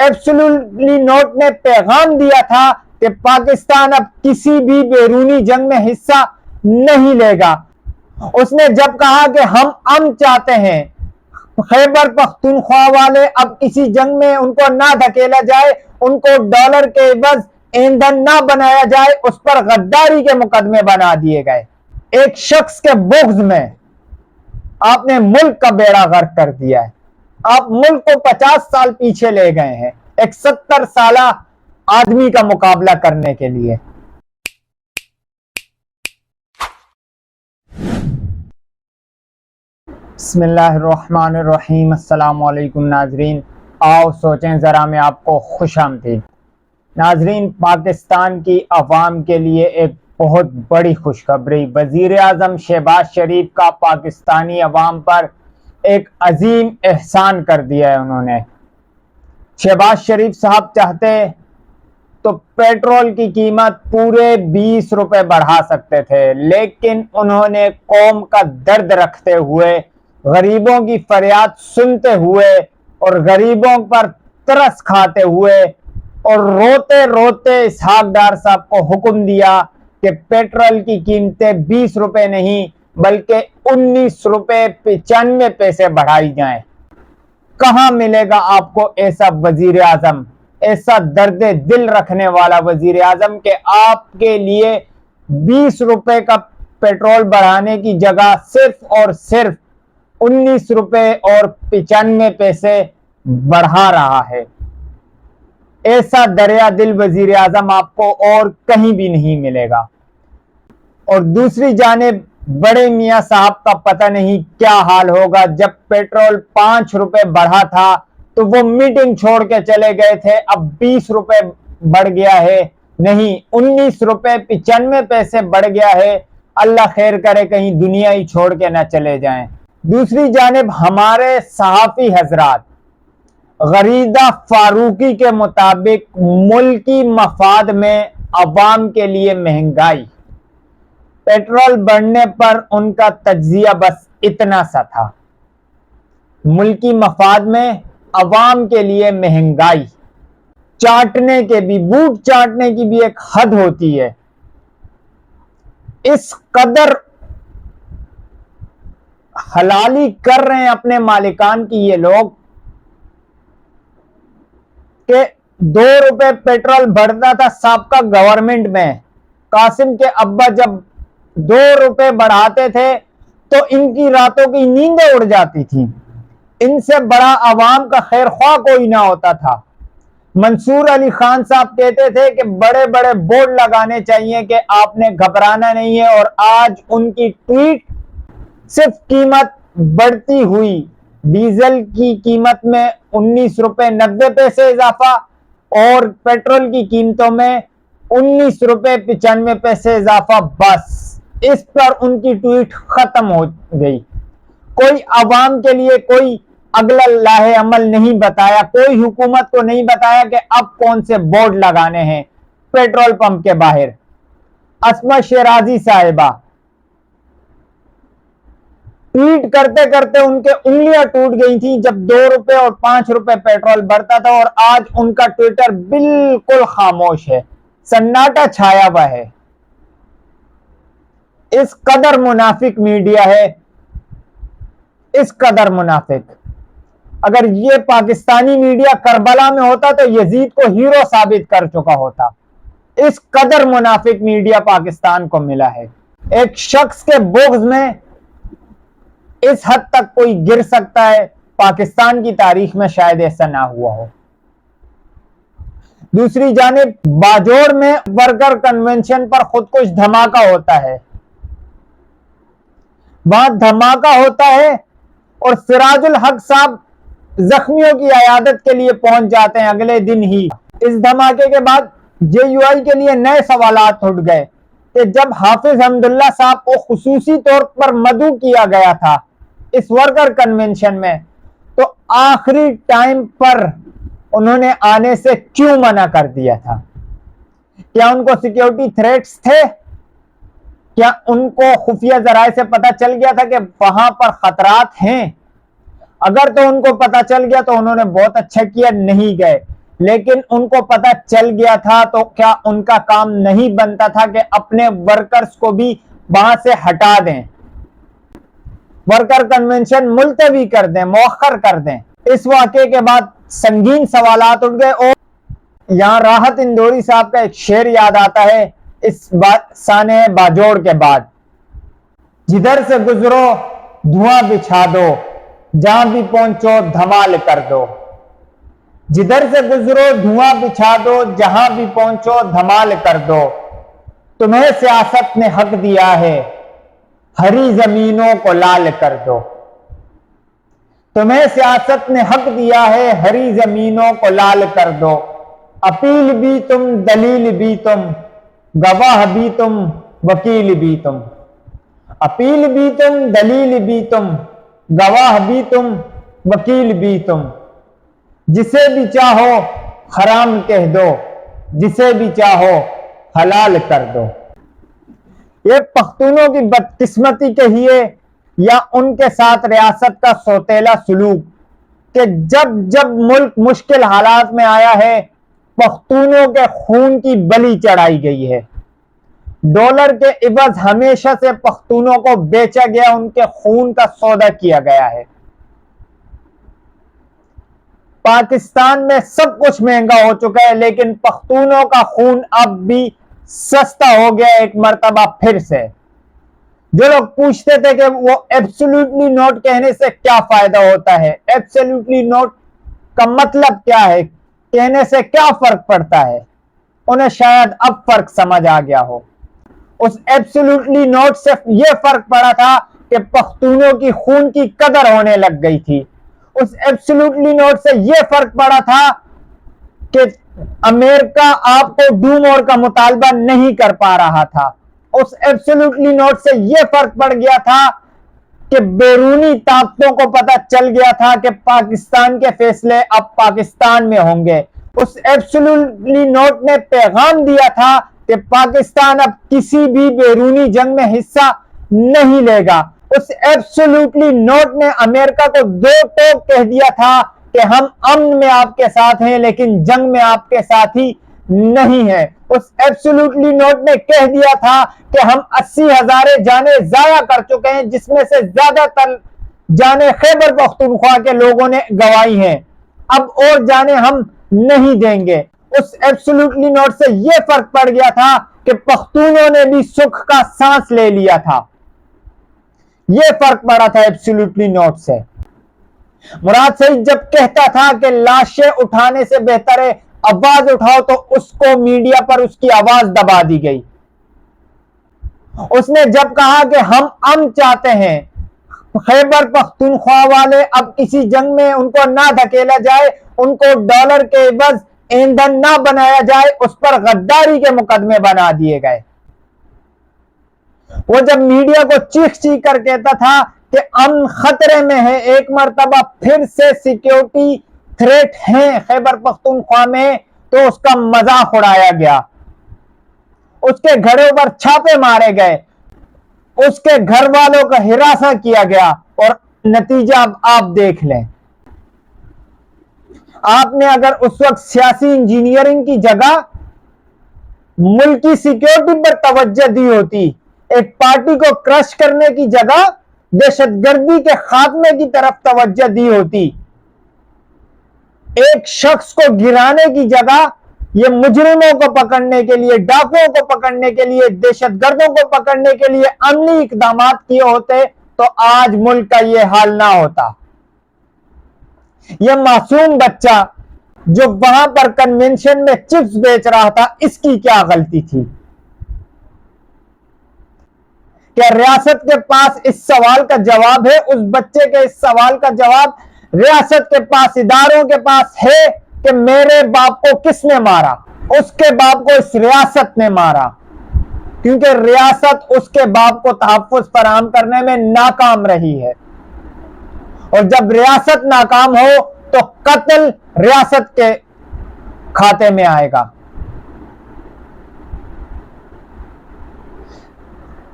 Absolutely note نے پیغام دیا تھا کہ پاکستان اب کسی بھی بیرونی جنگ میں حصہ نہیں لے گا۔ اس نے جب کہا کہ ہم امن چاہتے ہیں، خیبر پختونخوا والے اب کسی جنگ میں ان کو نہ دھکیلا جائے، ان کو ڈالر کے عوض ایندھن نہ بنایا جائے، اس پر غداری کے مقدمے بنا دیے گئے۔ ایک شخص کے بغض میں آپ نے ملک کا بیڑا غرق کر دیا ہے۔ آپ ملک کو 50 سال پیچھے لے گئے ہیں ایک 70 سالہ آدمی کا مقابلہ کرنے کے لیے۔ بسم اللہ الرحمن الرحیم۔ السلام علیکم ناظرین، آؤ سوچیں ذرا میں آپ کو خوش آمدید۔ ناظرین، پاکستان کی عوام کے لیے ایک بہت بڑی خوشخبری، وزیر اعظم شہباز شریف کا پاکستانی عوام پر ایک عظیم احسان کر دیا ہے انہوں نے۔ شہباز شریف صاحب چاہتے تو پیٹرول کی قیمت پورے 20 روپے بڑھا سکتے تھے، لیکن انہوں نے قوم کا درد رکھتے ہوئے، غریبوں کی فریاد سنتے ہوئے اور غریبوں پر ترس کھاتے ہوئے اور روتے روتے اسحاق ڈار صاحب کو حکم دیا کہ پیٹرول کی قیمتیں 20 روپے نہیں بلکہ 19 روپے 95 پیسے بڑھائی جائیں۔ کہاں ملے گا آپ کو ایسا وزیر اعظم، ایسا درد دل رکھنے والا وزیر اعظم کہ آپ کے لیے 20 روپے کا پیٹرول بڑھانے کی جگہ صرف اور صرف 19 روپے اور 95 پیسے بڑھا رہا ہے۔ ایسا دریا دل وزیر اعظم آپ کو اور کہیں بھی نہیں ملے گا۔ اور دوسری جانب بڑے میاں صاحب کا پتہ نہیں کیا حال ہوگا۔ جب پیٹرول 5 روپے بڑھا تھا تو وہ میٹنگ چھوڑ کے چلے گئے تھے، اب 20 روپے بڑھ گیا ہے، نہیں 19 روپے 95 پیسے بڑھ گیا ہے۔ اللہ خیر کرے کہیں دنیا ہی چھوڑ کے نہ چلے جائیں۔ دوسری جانب ہمارے صحافی حضرات غریدہ فاروقی کے مطابق ملکی مفاد میں عوام کے لیے مہنگائی، پیٹرول بڑھنے پر ان کا تجزیہ بس اتنا سا تھا، ملکی مفاد میں عوام کے لیے مہنگائی، چاٹنے کے بھی، بوٹ چاٹنے کی بھی ایک حد ہوتی ہے۔ اس قدر حلالی کر رہے ہیں اپنے مالکان کی یہ لوگ کہ 2 روپے پیٹرول بڑھتا تھا سابقہ گورنمنٹ میں، قاسم کے ابا جب 2 روپے بڑھاتے تھے تو ان کی راتوں کی نیندیں اڑ جاتی تھیں۔ ان سے بڑا عوام کا خیر خواہ کوئی نہ ہوتا تھا۔ منصور علی خان صاحب کہتے تھے کہ بڑے بڑے بورڈ لگانے چاہیے کہ آپ نے گھبرانا نہیں ہے، اور آج ان کی ٹویٹ صرف قیمت بڑھتی ہوئی، ڈیزل کی قیمت میں 19 روپے 90 پیسے اضافہ اور پیٹرول کی قیمتوں میں 19 روپے 95 پیسے اضافہ، بس اس پر ان کی ٹویٹ ختم ہو گئی۔ کوئی عوام کے لیے کوئی اگلا لاہ عمل نہیں بتایا، کوئی حکومت کو نہیں بتایا کہ اب کون سے بورڈ لگانے ہیں پیٹرول پمپ کے باہر۔ اسما شیرازی صاحبہ ٹویٹ کرتے کرتے ان کے انگلیاں ٹوٹ گئی تھیں جب 2 روپے اور 5 روپے پیٹرول بڑھتا تھا، اور آج ان کا ٹویٹر بالکل خاموش ہے، سناٹا چھایا ہوا ہے۔ اس قدر منافق میڈیا ہے، اس قدر منافق۔ اگر یہ پاکستانی میڈیا کربلا میں ہوتا تو یزید کو ہیرو ثابت کر چکا ہوتا۔ اس قدر منافق میڈیا پاکستان کو ملا ہے۔ ایک شخص کے بغض میں اس حد تک کوئی گر سکتا ہے، پاکستان کی تاریخ میں شاید ایسا نہ ہوا ہو۔ دوسری جانب باجوڑ میں ورکر کنونشن پر خودکش دھماکہ ہوتا ہے، وہاں دھماکہ ہوتا ہے اور سراج الحق صاحب زخمیوں کی عیادت کے لیے پہنچ جاتے ہیں اگلے دن ہی۔ اس دھماکے کے بعد JUI کے لیے نئے سوالات اٹھ گئے کہ جب حافظ حمداللہ صاحب کو خصوصی طور پر مدعو کیا گیا تھا اس ورکر کنونشن میں، تو آخری ٹائم پر انہوں نے آنے سے کیوں منع کر دیا تھا؟ کیا ان کو سیکیورٹی تھریٹس تھے؟ کیا ان کو خفیہ ذرائع سے پتہ چل گیا تھا کہ وہاں پر خطرات ہیں؟ اگر تو ان کو پتہ چل گیا تو انہوں نے بہت اچھا کیا، نہیں گئے۔ لیکن ان کو پتہ چل گیا تھا تو کیا ان کا کام نہیں بنتا تھا کہ اپنے ورکرز کو بھی وہاں سے ہٹا دیں، ورکر کنونشن ملتوی کر دیں، مؤخر کر دیں؟ اس واقعے کے بعد سنگین سوالات اٹھ گئے، اور یہاں راحت اندوری صاحب کا ایک شعر یاد آتا ہے اس سانحہ باجوڑ کے بعد: جدھر سے گزرو دھواں بچھا دو، جہاں بھی پہنچو دھمال کر دو۔ جدھر سے گزرو دھواں بچھا دو، جہاں بھی پہنچو دھمال کر دو۔ تمہیں سیاست نے حق دیا ہے، ہری زمینوں کو لال کر دو۔ تمہیں سیاست نے حق دیا ہے، ہری زمینوں کو لال کر دو۔ اپیل بھی تم، دلیل بھی تم، گواہ بھی تم، وکیل بھی تم۔ اپیل بھی تم، دلیل بھی تم، گواہ بھی تم، وکیل بھی تم۔ جسے بھی چاہو حرام کہہ دو، جسے بھی چاہو حلال کر دو۔ یہ پختونوں کی بدقسمتی کہیے یا ان کے ساتھ ریاست کا سوتیلا سلوک کہ جب جب ملک مشکل حالات میں آیا ہے پختونوں کے خون کی بلی چڑھائی گئی ہے۔ ڈالر کے عوض ہمیشہ سے پختونوں کو بیچا گیا، ان کے خون کا سودا کیا گیا ہے۔ پاکستان میں سب کچھ مہنگا ہو چکا ہے، لیکن پختونوں کا خون اب بھی سستا ہو گیا ایک مرتبہ پھر سے۔ جو لوگ پوچھتے تھے کہ وہ ایبسولوٹلی نوٹ کہنے سے کیا فائدہ ہوتا ہے، ایبسولوٹلی نوٹ کا مطلب کیا ہے، کہنے سے کیا فرق پڑتا ہے، انہیں شاید اب فرق سمجھ آ گیا ہو۔ اس ایبسولوٹلی نوٹ سے یہ فرق پڑا تھا کہ پختونوں کی خون کی قدر ہونے لگ گئی تھی۔ اس ایبسولوٹلی نوٹ سے یہ فرق پڑا تھا کہ امریکہ آپ کو ڈوم اور کا مطالبہ نہیں کر پا رہا تھا۔ اس ایبسولوٹلی نوٹ سے یہ فرق پڑ گیا تھا کہ بیرونی طاقتوں کو پتہ چل گیا تھا کہ پاکستان کے فیصلے اب پاکستان میں ہوں گے۔ اس ایبسولوٹلی نوٹ نے پیغام دیا تھا کہ پاکستان اب کسی بھی بیرونی جنگ میں حصہ نہیں لے گا۔ اس ایبسولوٹلی نوٹ نے امریکہ کو دو ٹوک کہہ دیا تھا کہ ہم امن میں آپ کے ساتھ ہیں لیکن جنگ میں آپ کے ساتھ ہی نہیں ہیں۔ اس ایبسولوٹلی نوٹ نے کہہ دیا تھا کہ ہم 80,000 جانیں ضائع کر چکے ہیں، جس میں سے زیادہ تر جانیں خیبر پختونخوا کے لوگوں نے گنوائی ہیں، اب اور جانیں ہم نہیں دیں گے۔ اس ایبسولوٹلی نوٹ سے یہ فرق پڑ گیا تھا کہ پختونوں نے بھی سکھ کا سانس لے لیا تھا۔ یہ فرق پڑا تھا ایبسولوٹلی نوٹ سے۔ مراد سعید جب کہتا تھا کہ لاشیں اٹھانے سے بہتر ہے آواز اٹھاؤ، تو اس کو میڈیا پر اس کی آواز دبا دی گئی۔ اس نے جب کہا کہ ہم امن چاہتے ہیں، خیبر پختونخوا والے اب کسی جنگ میں ان کو نہ دھکیلا جائے، ان کو ڈالر کے عوض ایندھن نہ بنایا جائے، اس پر غداری کے مقدمے بنا دیے گئے۔ وہ جب میڈیا کو چیخ چیخ کر کہتا تھا کہ امن خطرے میں ہے، ایک مرتبہ پھر سے سیکیورٹی تھریٹ ہیں خیبر پختونخوا میں، تو اس کا مذاق اڑایا گیا، اس کے گھروں پر چھاپے مارے گئے، اس کے گھر والوں کا ہراساں کیا گیا، اور نتیجہ اب آپ دیکھ لیں۔ آپ نے اگر اس وقت سیاسی انجینئرنگ کی جگہ ملکی سیکیورٹی پر توجہ دی ہوتی، ایک پارٹی کو کرش کرنے کی جگہ دہشت گردی کے خاتمے کی طرف توجہ دی ہوتی، ایک شخص کو گرانے کی جگہ یہ مجرموں کو پکڑنے کے لیے، ڈاکوؤں کو پکڑنے کے لیے، دہشت گردوں کو پکڑنے کے لیے عملی اقدامات کیے ہوتے تو آج ملک کا یہ حال نہ ہوتا۔ یہ معصوم بچہ جو وہاں پر کنونشن میں چپس بیچ رہا تھا، اس کی کیا غلطی تھی؟ کیا ریاست کے پاس اس سوال کا جواب ہے؟ اس بچے کے اس سوال کا جواب ریاست کے پاس، اداروں کے پاس ہے کہ میرے باپ کو کس نے مارا؟ اس کے باپ کو اس ریاست نے مارا، کیونکہ ریاست اس کے باپ کو تحفظ فراہم کرنے میں ناکام رہی ہے، اور جب ریاست ناکام ہو تو قتل ریاست کے کھاتے میں آئے گا۔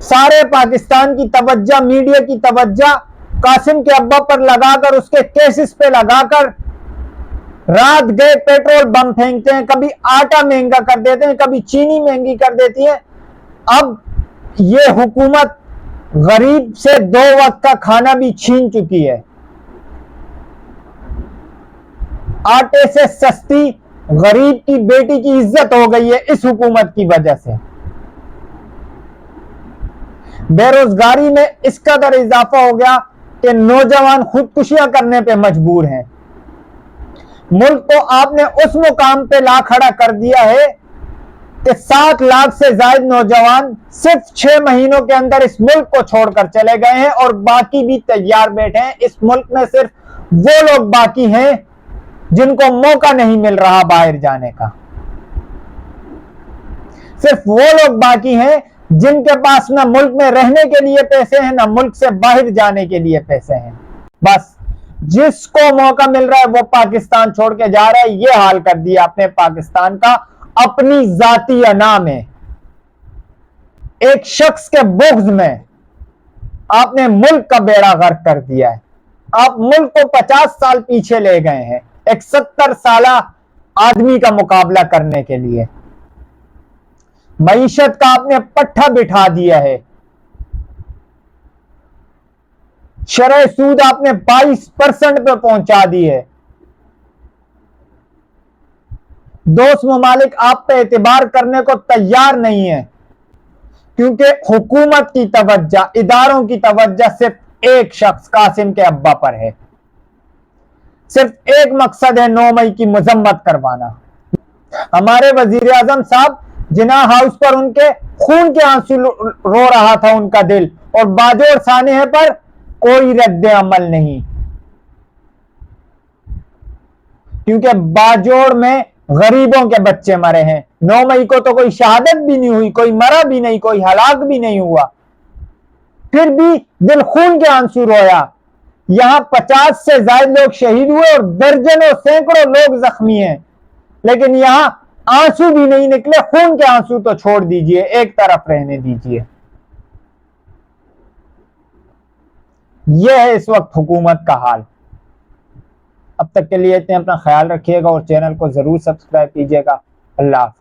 سارے پاکستان کی توجہ، میڈیا کی توجہ قاسم کے ابا پر لگا کر، اس کے کیسز پہ لگا کر رات گئے پیٹرول بم پھینکتے ہیں، کبھی آٹا مہنگا کر دیتے ہیں، کبھی چینی مہنگی کر دیتی ہے۔ اب یہ حکومت غریب سے 2 وقت کا کھانا بھی چھین چکی ہے۔ آٹے سے سستی غریب کی بیٹی کی عزت ہو گئی ہے اس حکومت کی وجہ سے۔ بے روزگاری میں اس قدر اضافہ ہو گیا کہ نوجوان خودکشیاں کرنے پہ مجبور ہیں۔ ملک کو آپ نے اس مقام پہ لا کھڑا کر دیا ہے کہ 7 لاکھ سے زائد نوجوان صرف 6 مہینوں کے اندر اس ملک کو چھوڑ کر چلے گئے ہیں، اور باقی بھی تیار بیٹھے ہیں۔ اس ملک میں صرف وہ لوگ باقی ہیں جن کو موقع نہیں مل رہا باہر جانے کا، صرف وہ لوگ باقی ہیں جن کے پاس نہ ملک میں رہنے کے لیے پیسے ہیں، نہ ملک سے باہر جانے کے لیے پیسے ہیں۔ بس جس کو موقع مل رہا ہے وہ پاکستان چھوڑ کے جا رہا ہے۔ یہ حال کر دیا اپنے پاکستان کا اپنی ذاتی انا میں، ایک شخص کے بغض میں آپ نے ملک کا بیڑا غرق کر دیا ہے۔ آپ ملک کو 50 سال پیچھے لے گئے ہیں ایک 70 سالہ آدمی کا مقابلہ کرنے کے لیے۔ معیشت کا آپ نے پٹھا بٹھا دیا ہے۔ شرح سود آپ نے 22% پہ پہنچا دی ہے۔ دوست ممالک آپ پہ اعتبار کرنے کو تیار نہیں ہے، کیونکہ حکومت کی توجہ، اداروں کی توجہ صرف ایک شخص قاسم کے ابا پر ہے۔ صرف ایک مقصد ہے 9 مئی کی مذمت کروانا۔ ہمارے وزیر اعظم صاحب جناح ہاؤس پر ان کے خون کے آنسو رو رہا تھا ان کا دل، اور باجوڑ سانحے پر کوئی رد عمل نہیں، کیونکہ باجوڑ میں غریبوں کے بچے مرے ہیں۔ 9 مئی کو تو کوئی شہادت بھی نہیں ہوئی، کوئی مرا بھی نہیں، کوئی ہلاک بھی نہیں ہوا، پھر بھی دل خون کے آنسو رویا۔ یہاں 50 سے زائد لوگ شہید ہوئے اور درجنوں سینکڑوں لوگ زخمی ہیں، لیکن یہاں آنسو بھی نہیں نکلے۔ خون کے آنسو تو چھوڑ دیجئے، ایک طرف رہنے دیجئے۔ یہ ہے اس وقت حکومت کا حال۔ اب تک کے لیے اتنے، اپنا خیال رکھیے گا اور چینل کو ضرور سبسکرائب کیجیے گا۔ اللہ حافظ۔